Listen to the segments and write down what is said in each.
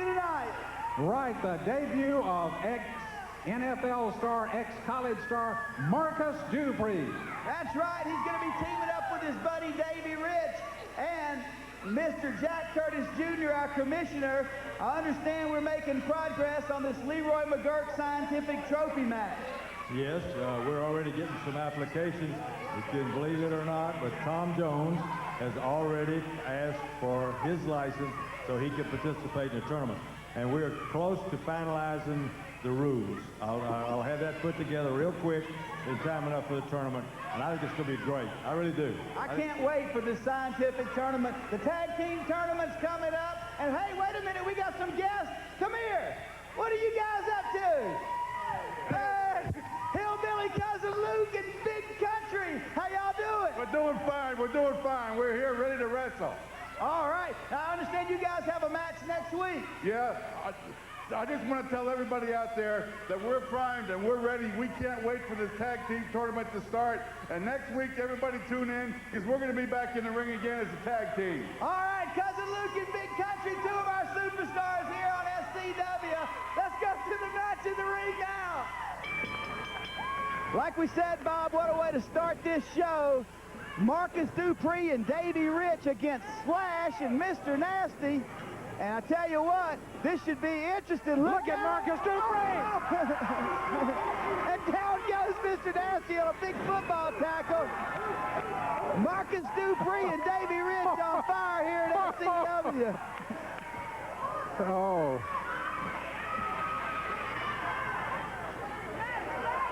debut tonight? Right, the debut of ex-NFL star, ex-college star, Marcus Dupree. That's right. He's going to be teaming up with his buddy Davey Rich and Mr. Jack Curtis Jr., our commissioner. I understand we're making progress on this Leroy McGurk Scientific Trophy match. Yes, we're already getting some applications. You can believe it or not, but Tom Jones has already asked for his license so he can participate in the tournament. And we're close to finalizing the rules. I'll have that put together real quick in time enough for the tournament, and I think it's going to be great. I really do. I can't wait for this scientific tournament. The tag team tournament's coming up, and hey, wait a minute, we got some guests. Come here. What are you guys up to? Hey, Hillbilly Cousin Luke and Big Country. How y'all doing? We're doing fine. We're doing fine. We're here ready to wrestle. All right. Now, I understand you guys have a match next week. Yeah. I just want to tell everybody out there that we're primed and we're ready. We can't wait for this tag team tournament to start. And next week, everybody tune in because we're going to be back in the ring again as a tag team. All right, Cousin Luke and Big Country, two of our superstars here on SCW. Let's go to the match in the ring now. Like we said, Bob, what a way to start this show. Marcus Dupree and Davey Rich against Slash and Mr. Nasty. And I tell you what, this should be interesting. Look at Marcus Dupree! And down goes Mr. Nasty on a big football tackle. Marcus Dupree and Davey Rich on fire here at SCW. Oh.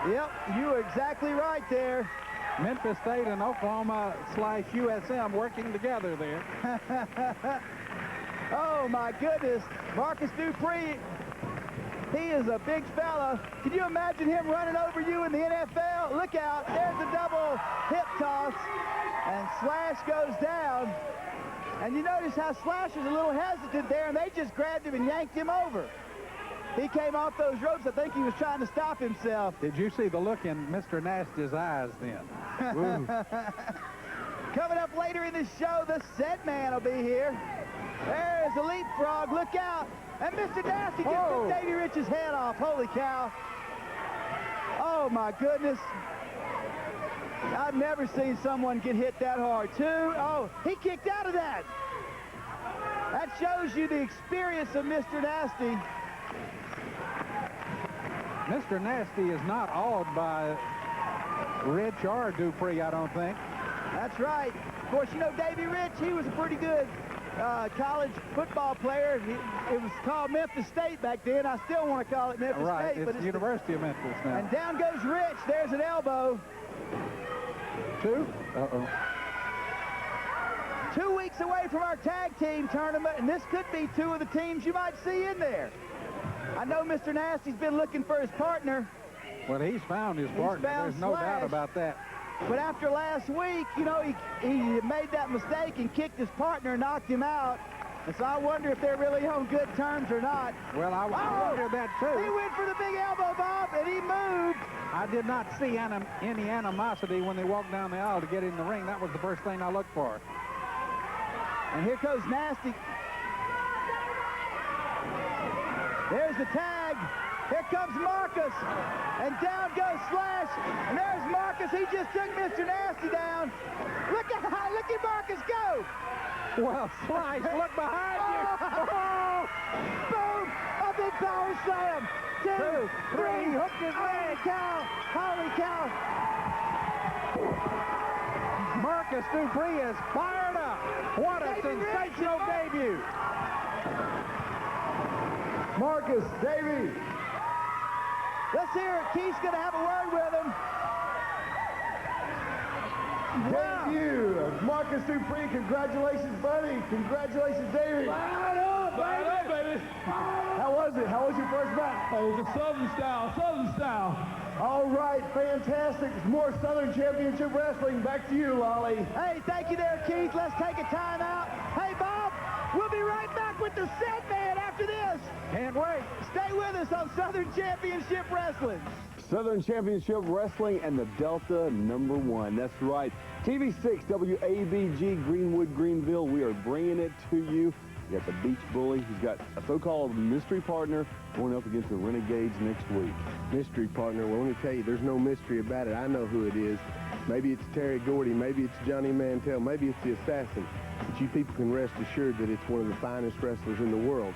Yep, you were exactly right there. Memphis State and Oklahoma / USM working together there. Oh, my goodness. Marcus Dupree, he is a big fella. Can you imagine him running over you in the NFL? Look out. There's a double hip toss, and Slash goes down. And you notice how Slash is a little hesitant there, and they just grabbed him and yanked him over. He came off those ropes. I think he was trying to stop himself. Did you see the look in Mr. Nasty's eyes then? Coming up later in the show, the Set Man will be here. There's the leapfrog. Look out. And Mr. Nasty gets Davey Rich's head off. Holy cow. Oh, my goodness. I've never seen someone get hit that hard, too. Oh, he kicked out of that. That shows you the experience of Mr. Nasty. Mr. Nasty is not awed by Rich or Dupree, I don't think. That's right. Of course, you know, Davey Rich, he was a pretty good college football player. It was called Memphis State back then. I still want to call it Memphis State. But it's University of Memphis now. And down goes Rich. There's an elbow. Two? 2 weeks away from our tag team tournament, and this could be two of the teams you might see in there. I know Mr. Nasty's been looking for his partner. Well, he's found his partner. There's no doubt about that. But after last week, you know, he made that mistake and kicked his partner and knocked him out. And so I wonder if they're really on good terms or not. Well, I wonder that, too. He went for the big elbow, Bob, and he moved. I did not see any animosity when they walked down the aisle to get in the ring. That was the first thing I looked for. And here goes Nasty. There's the tag. Here comes Marcus. And down goes Slash. And there's Marcus. He just took Mr. Nasty down. Look at Marcus go. Well, Slash, look behind you. Oh! Boom! A big power slam. 2, 3. Hooked his leg. Holy cow. Marcus Dupree is fired up. What a sensational debut. Marcus, Davey. Let's hear it. Keith's going to have a word with him. Debut of Marcus Dupree. Congratulations, buddy. Congratulations, Davey. Fired up, baby. How was it? How was your first match? Oh, it was a Southern style. All right, fantastic. It's more Southern Championship Wrestling. Back to you, Lolly. Hey, thank you there, Keith. Let's take a timeout. Hey, Bob, we'll be right back with the Set Man after this. Can't wait. Stay with us on Southern Championship Wrestling. Southern Championship Wrestling and the Delta #1. That's right. TV6 WABG Greenwood, Greenville. We are bringing it to you You got the Beach Bully. He's got a so-called mystery partner going up against the Renegades next week. Mystery partner, well, let me tell you, there's no mystery about it. I know who it is. Maybe it's Terry Gordy, maybe it's Johnny Mantell, maybe it's the Assassin. But you people can rest assured that it's one of the finest wrestlers in the world.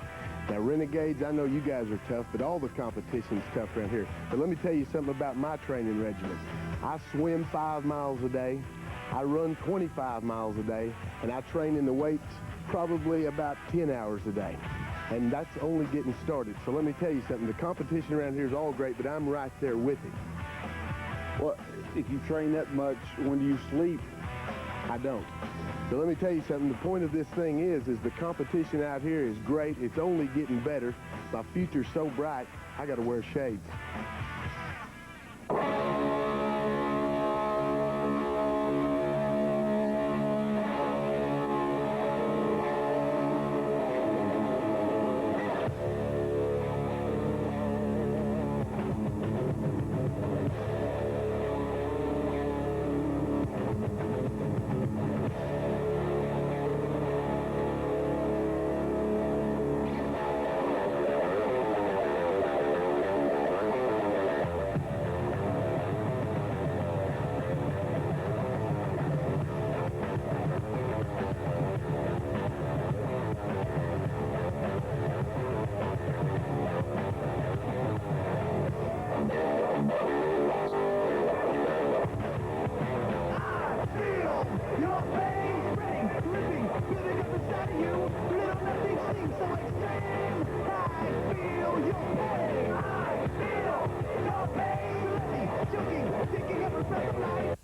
Now, Renegades, I know you guys are tough, but all the competition's tough around here. But let me tell you something about my training regimen. I swim 5 miles a day, I run 25 miles a day, and I train in the weights probably about 10 hours a day. And that's only getting started. So let me tell you something. The competition around here is all great, but I'm right there with it. Well, if you train that much, when do you sleep? I don't. So let me tell you something. The point of this thing is the competition out here is great. It's only getting better. My future's so bright, I got to wear shades.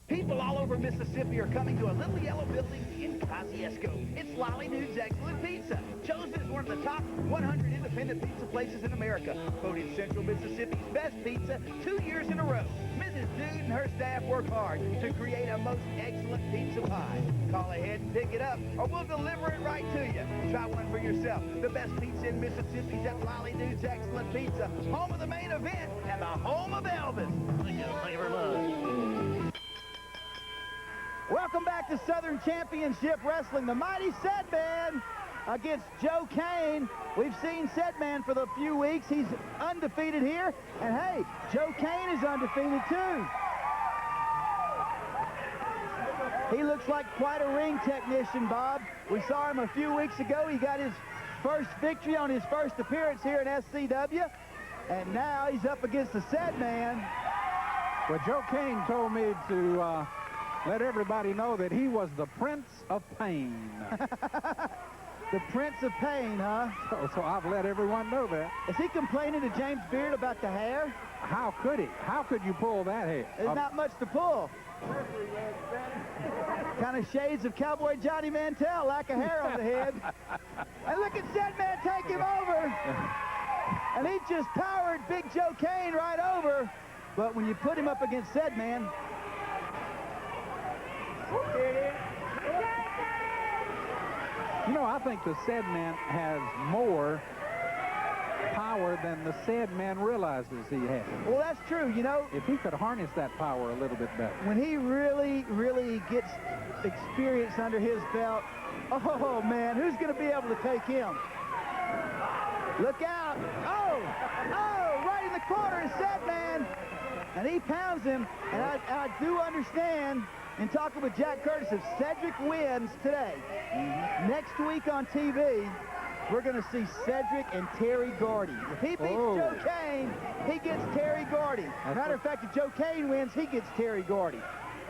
People all over Mississippi are coming to a little yellow building in Kosciuszko. It's Lolly Nude's Excellent Pizza, chosen as one of the top 100 independent pizza places in America, voted Central Mississippi's best pizza 2 years in a row. Mrs. Nude and her staff work hard to create a most excellent pizza pie. Call ahead and pick it up, or we'll deliver it right to you. Try one for yourself. The best pizza in Mississippi is at Lolly Nude's Excellent Pizza, home of the main event and the home of Elvis. Thank you very much. Welcome back to Southern Championship Wrestling. The mighty Sedman against Joe Kane. We've seen Sedman for the few weeks. He's undefeated here. And hey, Joe Kane is undefeated too. He looks like quite a ring technician, Bob. We saw him a few weeks ago. He got his first victory on his first appearance here in SCW. And now he's up against the Sedman. Well, Joe Kane told me to let everybody know that he was the Prince of Pain. The Prince of Pain, huh? So I've let everyone know that. Is he complaining to James Beard about the hair? How could he? How could you pull that hair? There's not much to pull. Kind of shades of Cowboy Johnny Mantell, lack of hair on the head. And look at Sedman take him over. And he just powered Big Joe Kane right over. But when you put him up against Sedman, you know, I think the Sedman has more power than the Sedman realizes he has. well, that's true. You know, If he could harness that power a little bit better. when he really gets experience under his belt, oh, man, who's going to be able to take him? Look out. Oh, right in the corner is Sedman. And he pounds him. And I do understand, in talking with Jack Curtis, if Cedric wins today, next week on TV, we're going to see Cedric and Terry Gordy. If he beats Joe Kane, he gets Terry Gordy. Matter of fact, if Joe Kane wins, he gets Terry Gordy.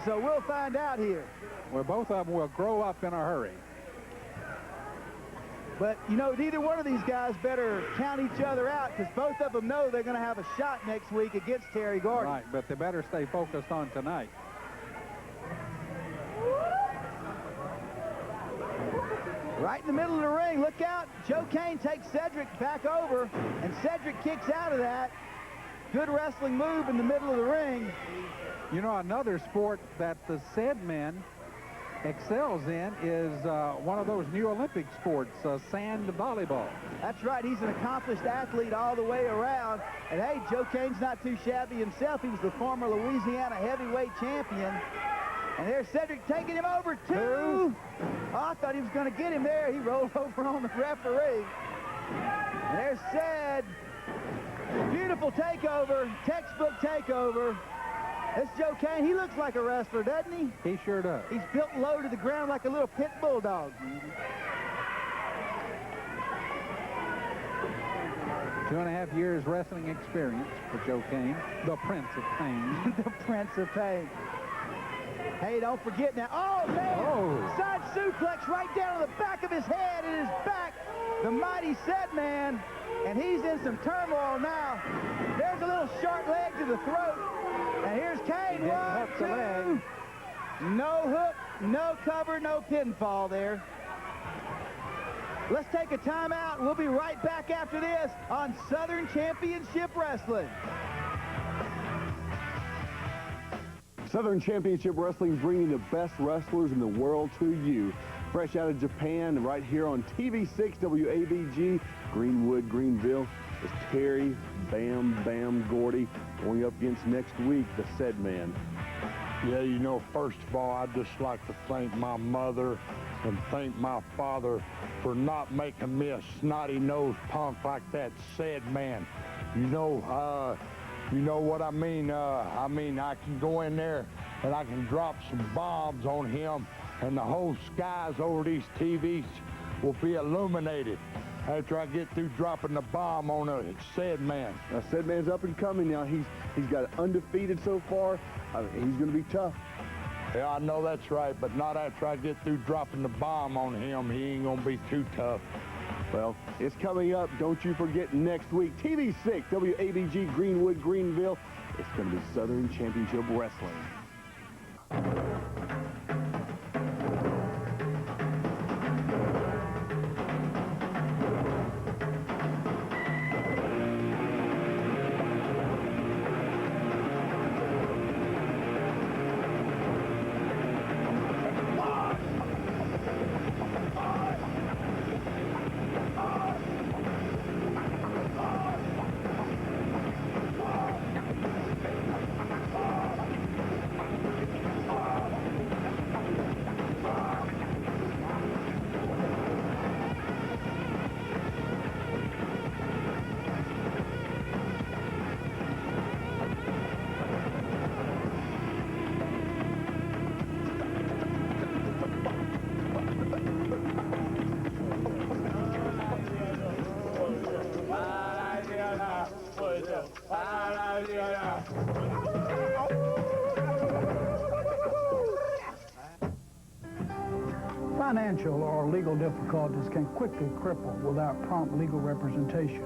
So we'll find out here. Well, both of them will grow up in a hurry. But, you know, neither one of these guys better count each other out, because both of them know they're going to have a shot next week against Terry Gordy. Right, but they better stay focused on tonight. Right in the middle of the ring, look out. Joe Kane takes Cedric back over, and Cedric kicks out of that. Good wrestling move in the middle of the ring. You know, another sport that the Sedman excels in is one of those new Olympic sports, sand volleyball. That's right, he's an accomplished athlete all the way around. And hey, Joe Kane's not too shabby himself. He was the former Louisiana heavyweight champion. And there's Cedric taking him over, 2. Oh, I thought he was going to get him there. He rolled over on the referee. And there's Ced. Beautiful takeover, textbook takeover. That's Joe Cain. He looks like a wrestler, doesn't he? He sure does. He's built low to the ground like a little pit bulldog. 2.5 years wrestling experience for Joe Cain, the Prince of Pain. The Prince of Pain. Hey, don't forget now. Oh, man! Oh. Side suplex right down on the back of his head and his back. The mighty Ced Man. And he's in some turmoil now. There's a little short leg to the throat. And here's Cain. 1, 2. No hook, no cover, no pinfall there. Let's take a timeout. We'll be right back after this on Southern Championship Wrestling. Southern Championship Wrestling bringing the best wrestlers in the world to you. Fresh out of Japan, right here on TV6 WABG, Greenwood, Greenville, is Terry Bam Bam Gordy going up against next week, the Ced Man. Yeah, you know, first of all, I'd just like to thank my mother and thank my father for not making me a snotty-nosed punk like that Ced Man. You know what I mean? I can go in there and I can drop some bombs on him, and the whole skies over these TVs will be illuminated after I get through dropping the bomb on a Ced Man. Now, Ced Man's up and coming now. He's got undefeated so far. He's going to be tough. Yeah, I know that's right, but not after I get through dropping the bomb on him. He ain't going to be too tough. Well, it's coming up. Don't you forget next week, TV6, WABG, Greenwood, Greenville. It's going to be Southern Championship Wrestling. Financial or legal difficulties can quickly cripple without prompt legal representation.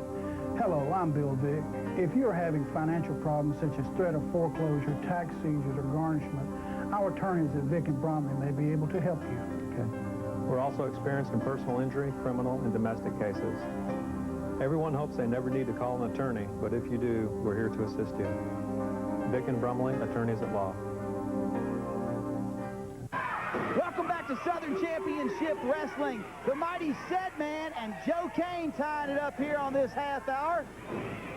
Hello, I'm Bill Vick. If you're having financial problems such as threat of foreclosure, tax seizures, or garnishment, our attorneys at Vick and Bromley may be able to help you. Okay. We're also experienced in personal injury, criminal, and domestic cases. Everyone hopes they never need to call an attorney, but if you do, we're here to assist you. Vick and Bromley, attorneys at law. Welcome back to Southern Championship Wrestling. The mighty Ced Man and Joe Cain tying it up here on this half hour.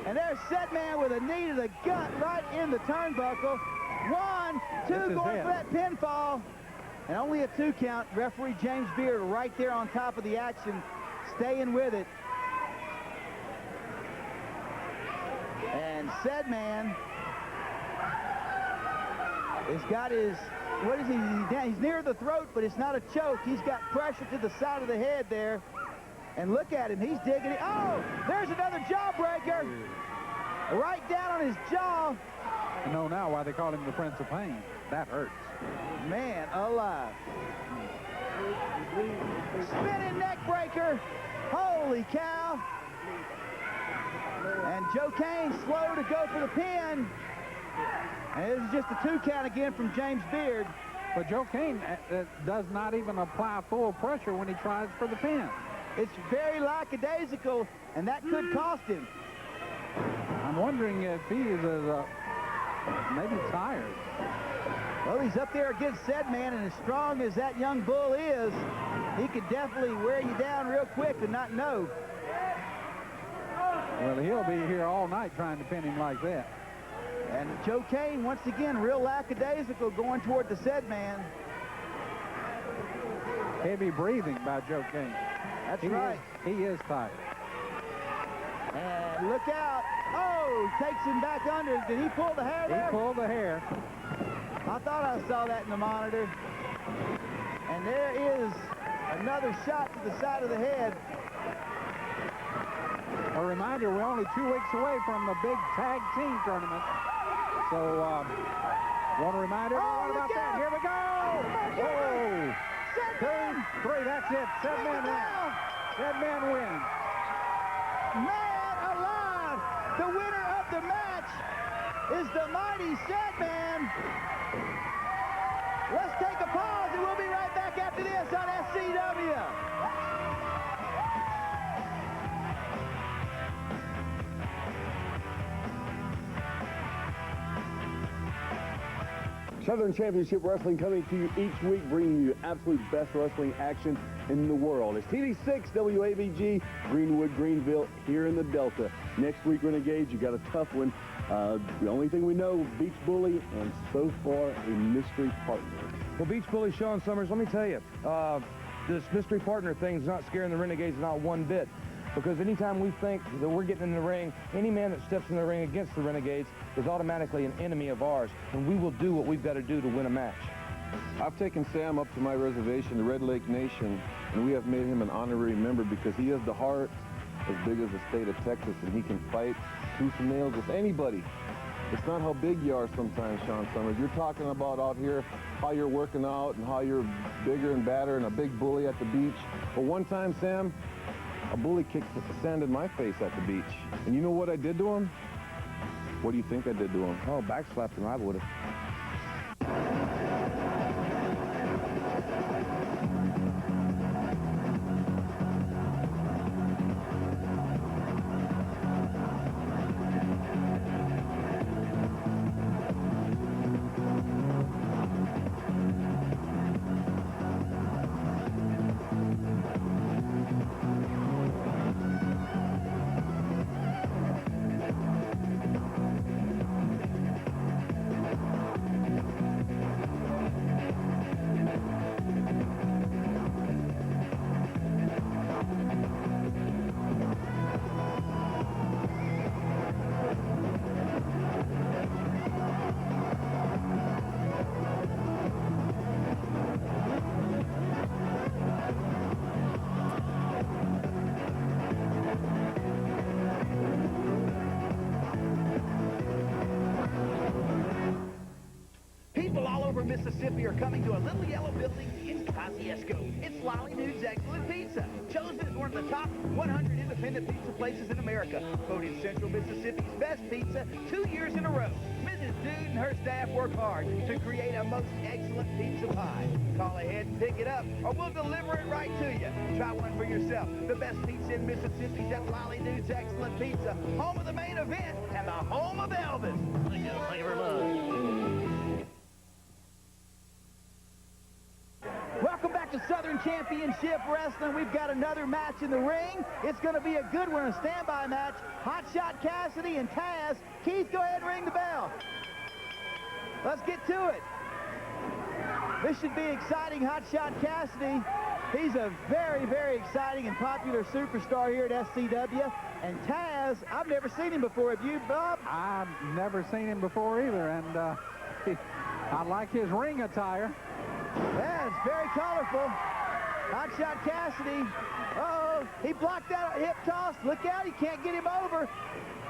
And there's Ced Man with a knee to the gut right in the turnbuckle. 1, 2, going for that pinfall. And only a 2 count. Referee James Beard right there on top of the action, staying with it. And Ced Man has got his, what is he? He's near the throat, but it's not a choke. He's got pressure to the side of the head there. And look at him, he's digging it. Oh, there's another jawbreaker. Right down on his jaw. I know now why they call him the Prince of Pain. That hurts. Man alive. Spinning neck breaker. Holy cow. And Joe Cain slow to go for the pin. And this is just a 2 count again from James Beard. But Joe Cain does not even apply full pressure when he tries for the pin. It's very lackadaisical, and that could cost him. I'm wondering if he is maybe tired. Well, he's up there against Ced Man, and as strong as that young bull is, he could definitely wear you down real quick and not know. Well, he'll be here all night trying to pin him like that. And Joe Kane, once again, real lackadaisical going toward the said man. Heavy breathing by Joe Kane. That's right. He is tired. And look out. Oh, takes him back under. Did he pull the hair there? He pulled the hair. I thought I saw that in the monitor. And there is another shot to the side of the head. A reminder, we're only 2 weeks away from the big tag team tournament. So, want to remind everyone about that. Here we go. Whoa. 2, 3, that's it. 7 men win. 7 men win. Man alive! The winner of the match is the mighty Sadman. Let's take a pause and we'll be right back after this on SCW. Southern Championship Wrestling coming to you each week, bringing you absolute best wrestling action in the world. It's TV6 WAVG, Greenwood, Greenville, here in the Delta. Next week, Renegades, you got a tough one. The only thing we know, Beach Bully, and so far, a mystery partner. Well, Beach Bully Sean Summers, let me tell you, this mystery partner thing's not scaring the Renegades not one bit. Because anytime we think that we're getting in the ring, any man that steps in the ring against the Renegades is automatically an enemy of ours, and we will do what we've got to do to win a match. I've taken Sam up to my reservation, the Red Lake Nation, and we have made him an honorary member because he has the heart as big as the state of Texas, and he can fight tooth and nails with anybody. It's not how big you are sometimes, Sean Summers. You're talking about out here how you're working out and how you're bigger and badder and a big bully at the beach. But one time, Sam, a bully kicked the sand in my face at the beach. And you know what I did to him? What do you think I did to him? Oh, backslapped him, I would have. Mississippi are coming to a little yellow building in Kosciuszko. It's Lolly Nude's Excellent Pizza, chosen as one of the top 100 independent pizza places in America, voted Central Mississippi's best pizza 2 years in a row. Mrs. Nude and her staff work hard to create a most excellent pizza pie. Call ahead and pick it up, or we'll deliver it right to you. Try one for yourself. The best pizza in Mississippi is at Lolly Nude's Excellent Pizza, home of the main event and the home of Elvis. Thank you very much. Welcome back to Southern Championship Wrestling. We've got another match in the ring. It's going to be a good one, a standby match. Hot Shot Cassidy and Taz. Keith, go ahead and ring the bell. Let's get to it. This should be exciting. Hot Shot Cassidy. He's a very, very exciting and popular superstar here at SCW. And Taz, I've never seen him before. Have you, Bob? I've never seen him before either, and I like his ring attire. Yeah, it's very colorful. Hot Shot Cassidy. Uh-oh, he blocked that hip toss. Look out, he can't get him over.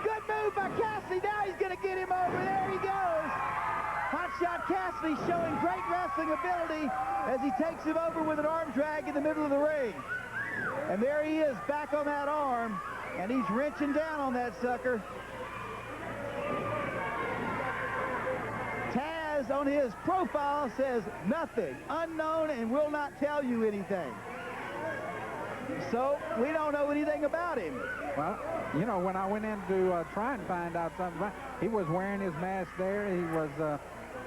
Good move by Cassidy. Now he's going to get him over. There he goes. Hot Shot Cassidy showing great wrestling ability as he takes him over with an arm drag in the middle of the ring. And there he is, back on that arm, and he's wrenching down on that sucker. Taz on his profile says nothing, unknown, and will not tell you anything. So we don't know anything about him. Well, you know, when I went in to try and find out something, he was wearing his mask there. He was,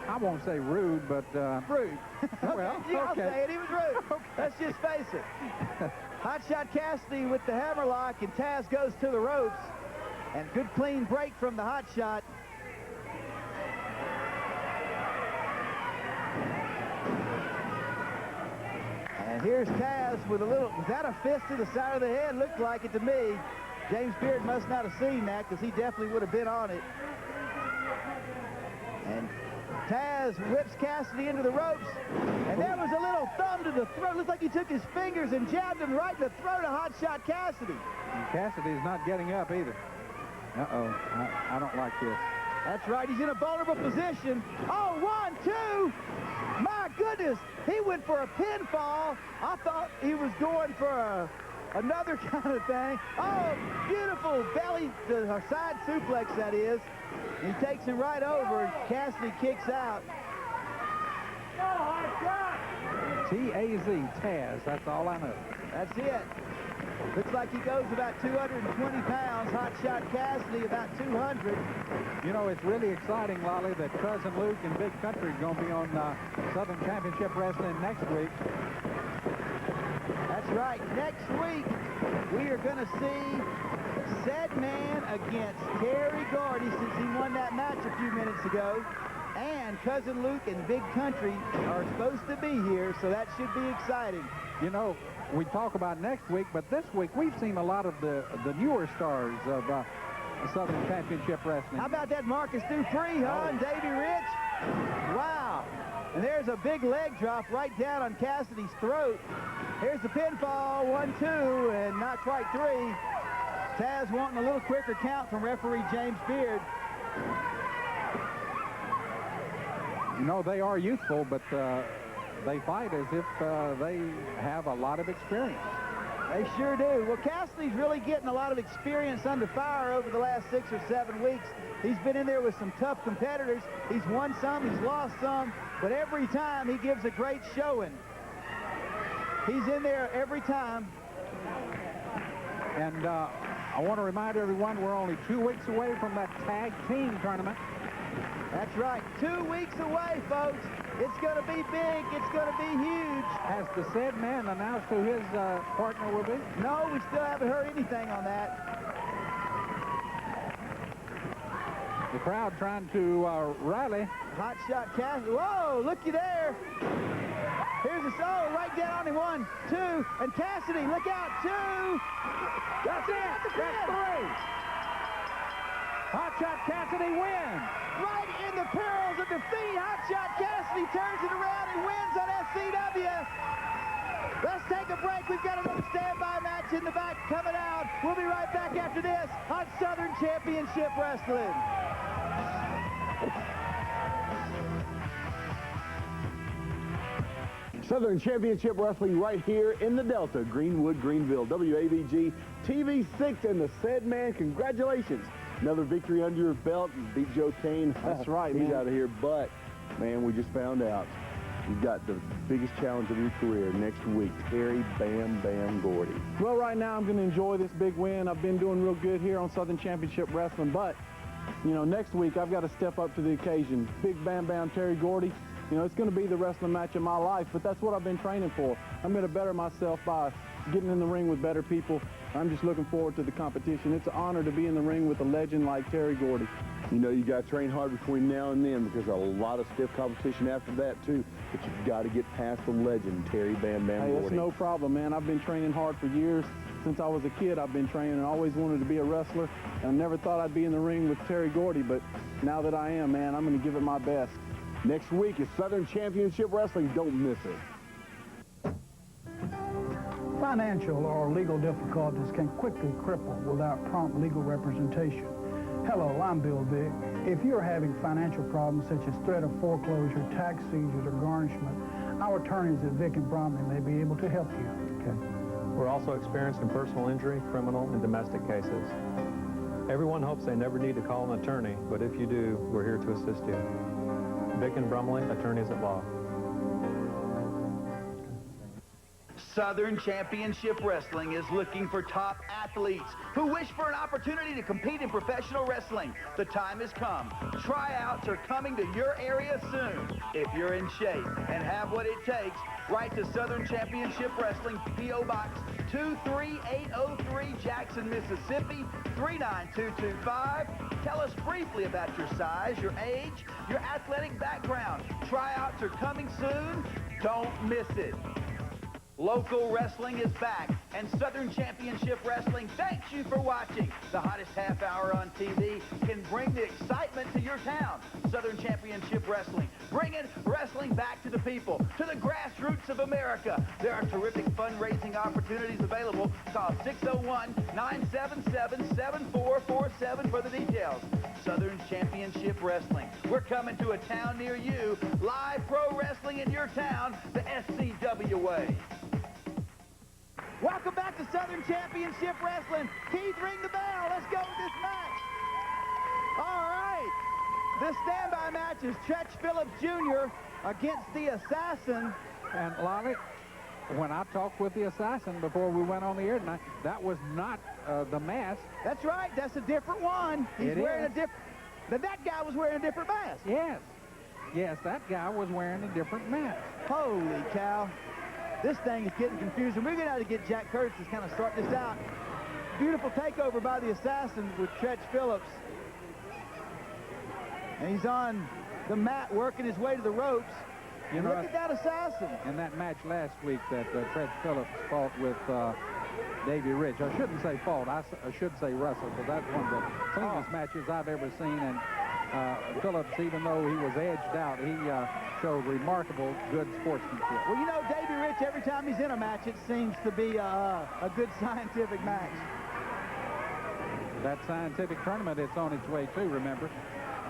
I won't say rude, but... rude. Well, yeah, I'll okay. say it. He was rude. Okay. Let's just face it. Hot Shot Cassidy with the hammerlock, and Taz goes to the ropes. And good clean break from the Hot Shot. And here's Taz with a little, was that a fist to the side of the head? Looked like it to me. James Beard must not have seen that because he definitely would have been on it. And Taz whips Cassidy into the ropes. And there was a little thumb to the throat. Looks like he took his fingers and jabbed him right in the throat of Hot Shot Cassidy. And Cassidy's not getting up either. Uh-oh, I don't like this. That's right, he's in a vulnerable position. Oh, 1, 2. My goodness, he went for a pinfall. I thought he was going for another kind of thing. Oh, beautiful belly, or side suplex, that is. He takes him right over. Cassidy kicks out. T-A-Z, Taz, that's all I know. That's it. Looks like he goes about 220 pounds. Hot Shot Cassidy about 200. You know, it's really exciting, Lolly, that Cousin Luke and Big Country are going to be on Southern Championship Wrestling next week. That's right. Next week, we are going to see Said Man against Terry Gordy, since he won that match a few minutes ago. And Cousin Luke and Big Country are supposed to be here, so that should be exciting. You know, we talk about next week, but this week we've seen a lot of the newer stars of Southern Championship Wrestling. How about that Marcus Dupree, huh, and Davey Rich? Wow. And there's a big leg drop right down on Cassidy's throat. Here's the pinfall, 1, 2, and not quite 3. Taz wanting a little quicker count from referee James Beard. You know, they are youthful, but they fight as if they have a lot of experience. They sure do. Well, Cassidy's really getting a lot of experience under fire over the last 6 or 7 weeks. He's been in there with some tough competitors. He's won some, he's lost some, but every time he gives a great showing. He's in there every time. And I want to remind everyone we're only 2 weeks away from that tag team tournament. That's right. 2 weeks away, folks. It's going to be big. It's going to be huge. Has the Said Man announced who his partner will be? No, we still haven't heard anything on that. The crowd trying to rally. Hot Shot Cassidy. Whoa, looky there. Here's the soul right down on him. 1, 2, and Cassidy, look out, 2. That's it. That's 3. Hot Shot Cassidy wins. Right in the perils of defeat, Hot Shot Cassidy turns it around and wins on SCW. Let's take a break. We've got another standby match in the back coming out. We'll be right back after this on Southern Championship Wrestling. Southern Championship Wrestling right here in the Delta, Greenwood, Greenville, WAVG, TV6, and the Said Man. Congratulations. Another victory under your belt. You beat Joe Kane. That's right, He's man. out of here, but, man, we just found out you've got the biggest challenge of your career next week, Terry Bam Bam Gordy. Well, right now I'm going to enjoy this big win. I've been doing real good here on Southern Championship Wrestling, but, you know, next week I've got to step up to the occasion. Big Bam Bam Terry Gordy. You know, it's going to be the wrestling match of my life, but that's what I've been training for. I'm going to better myself by getting in the ring with better people. I'm just looking forward to the competition. It's an honor to be in the ring with a legend like Terry Gordy. You know, you got to train hard between now and then because there's a lot of stiff competition after that, too. But you've got to get past the legend, Terry Bam Bam Hey, Gordy. that's no problem, man. I've been training hard for years. Since I was a kid, I've been training and always wanted to be a wrestler. And I never thought I'd be in the ring with Terry Gordy, but now that I am, man, I'm going to give it my best. Next week is Southern Championship Wrestling. Don't miss it. Financial or legal difficulties can quickly cripple without prompt legal representation. Hello, I'm Bill Vick. If you're having financial problems such as threat of foreclosure, tax seizures, or garnishment, our attorneys at Vick and Bromley may be able to help you. Okay. We're also experienced in personal injury, criminal, and domestic cases. Everyone hopes they never need to call an attorney, but if you do, we're here to assist you. Vick and Brumley, attorneys at law. Southern Championship Wrestling is looking for top athletes who wish for an opportunity to compete in professional wrestling. The time has come. Tryouts are coming to your area soon. If you're in shape and have what it takes, write to Southern Championship Wrestling, P.O. Box 23803, Jackson, Mississippi, 39225. Tell us briefly about your size, your age, your athletic background. Tryouts are coming soon. Don't miss it. Local wrestling is back, and Southern Championship Wrestling thanks you for watching. The hottest half hour on TV can bring the excitement to your town. Southern Championship Wrestling, bringing wrestling back to the people, to the grassroots of America. There are terrific fundraising opportunities available. Call 601-977-7447 for the details. Southern Championship Wrestling. We're coming to a town near you. Live pro wrestling in your town, the SCW way. Welcome back to Southern Championship Wrestling. Keith, ring the bell. Let's go with this match. All right. This standby match is Tretch Phillips Jr. against the Assassin. And, Lolly, when I talked with the Assassin before we went on the air tonight, that was not the mask. That's right. That's a different one. He's wearing a different... That guy was wearing a different mask. Yes. Yes, that guy was wearing a different mask. Holy cow. This thing is getting confusing. We're going to have to get Jack Curtis to kind of start this out. Beautiful takeover by the Assassin with Tretch Phillips. And he's on the mat working his way to the ropes. You know, look at that Assassin. In that match last week that Tretch Phillips fought with Davey Rich. I shouldn't say fought. I should say wrestled, because that's one of the cleanest matches I've ever seen. And Phillips, even though he was edged out, he showed remarkable good sportsmanship. Well, you know, Davey Rich, every time he's in a match, it seems to be a good scientific match. That scientific tournament, it's on its way, too, remember?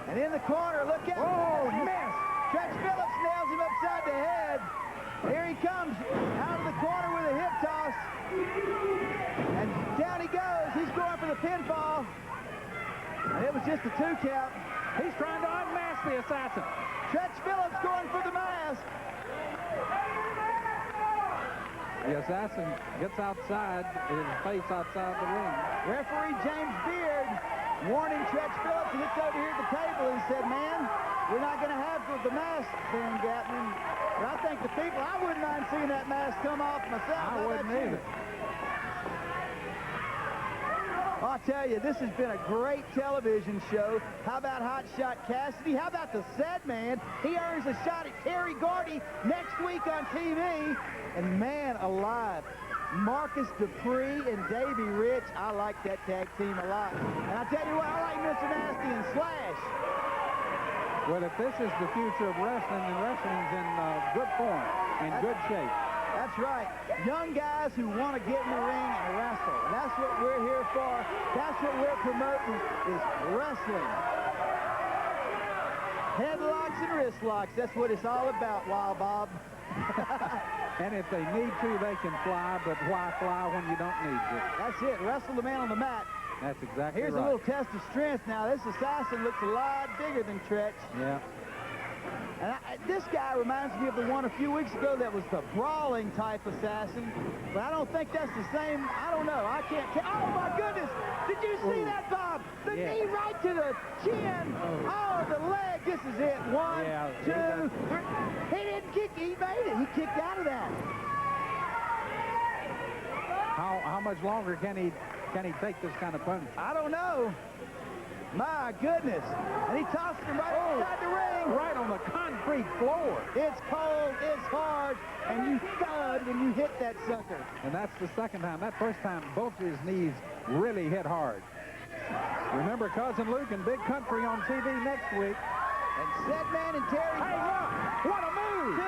And in the corner, look out. Oh, miss! Tretch Phillips nails him upside the head. Here he comes out of the corner with a hip toss. And down he goes. He's going for the pinfall. And it was just a 2 count. He's trying to unmask the Assassin. Tretch Phillips going for the mask. The Assassin gets outside, his face outside the ring. Referee James Beard warning Tretch Phillips, and it's over here at the table and said, man, we're not going to have the mask thing happening. But I think the people, I wouldn't mind seeing that mask come off myself. I wouldn't either. I'll tell you, this has been a great television show. How about Hot Shot Cassidy? How about the Sad Man? He earns a shot at Terry Gordy next week on TV. And man alive, Marcus Dupree and Davey Rich, I like that tag team a lot. And I tell you what, I like Mr. Nasty and Slash. Well, if this is the future of wrestling, then wrestling's in good form, in good shape. That's right. Young guys who want to get in the ring and wrestle. And that's what we're here for. That's what we're promoting, is wrestling. Headlocks and wrist locks. That's what it's all about, Wild Bob. And if they need to, they can fly, but why fly when you don't need to? That's it. Wrestle the man on the mat. That's exactly Here's right. a little test of strength now. This Assassin looks a lot bigger than Tretch. Yeah. And this guy reminds me of the one a few weeks ago that was the brawling type Assassin. But I don't think that's the same. I don't know. I can't tell. Oh, my goodness. Did you see that, Bob? The knee right to the chin. Oh, the leg. This is it. 1, 2, 3. He didn't kick. He made it. He kicked out of that. How much longer can he take this kind of punch? I don't know. My goodness. And he tossed him right outside the ring. Right on the concrete floor. It's cold, it's hard, and you thud when you hit that sucker. And that's the second time. That first time, both his knees really hit hard. Remember Cousin Luke and Big Country on TV next week. And Sedman and Terry. Hey, look! What a move! 2,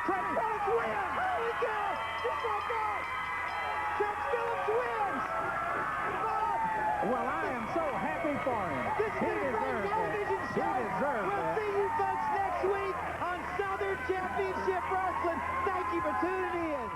Tretch Phillips wins! There we go! Just like that! Tretch Phillips wins! Well, I am so happy for him. This is a great television show. He deserves We'll see you folks next week on Southern Championship Wrestling. Thank you for tuning in.